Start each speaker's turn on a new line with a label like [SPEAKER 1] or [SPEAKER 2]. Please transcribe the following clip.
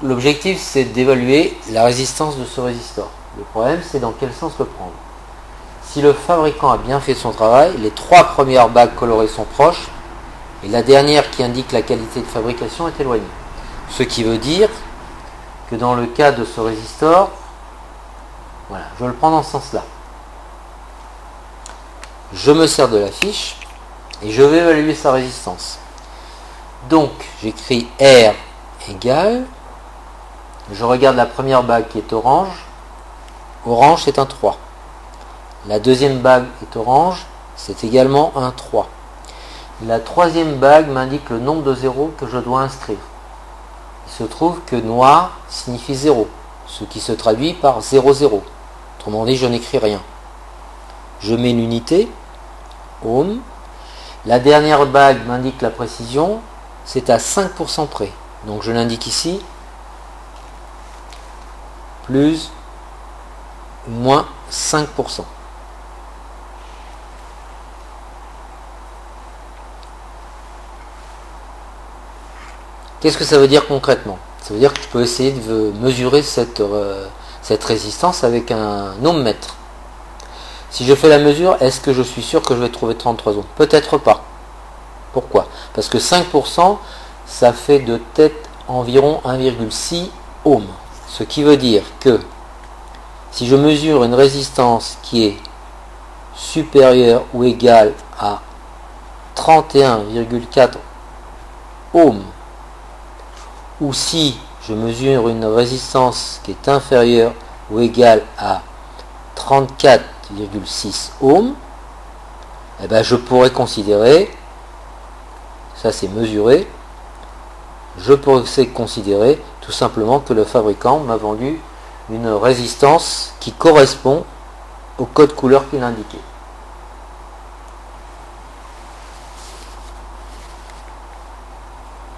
[SPEAKER 1] l'objectif c'est d'évaluer la résistance de ce résistor. Le problème c'est dans quel sens le prendre. Si le fabricant a bien fait son travail, les 3 premières bagues colorées sont proches et la dernière qui indique la qualité de fabrication est éloignée. Ce qui veut dire que dans le cas de ce résistor, voilà, je le prends dans ce sens-là. Je me sers de la fiche et je vais évaluer sa résistance. Donc, j'écris R égale, je regarde la première bague qui est orange. Orange, c'est un 3. La deuxième bague est orange, c'est également un 3. La troisième bague m'indique le nombre de zéros que je dois inscrire. Il se trouve que noir signifie 0, ce qui se traduit par 0, 0. Autrement dit, je n'écris rien. Je mets l'unité, ohm. La dernière bague m'indique la précision, c'est à 5% près. Donc je l'indique ici, plus ou moins 5%. Qu'est-ce que ça veut dire concrètement? Ça veut dire que je peux essayer de mesurer cette résistance avec un ohmmètre. Si je fais la mesure, est-ce que je suis sûr que je vais trouver 33 ohms? Peut-être pas. Pourquoi? Parce que 5%, ça fait de tête environ 1,6 ohms. Ce qui veut dire que si je mesure une résistance qui est supérieure ou égale à 31,4 ohms, ou si je mesure une résistance qui est inférieure ou égale à 34,6 ohms, eh ben je pourrais considérer, ça c'est mesuré, je pourrais considérer tout simplement que le fabricant m'a vendu une résistance qui correspond au code couleur qu'il indiquait.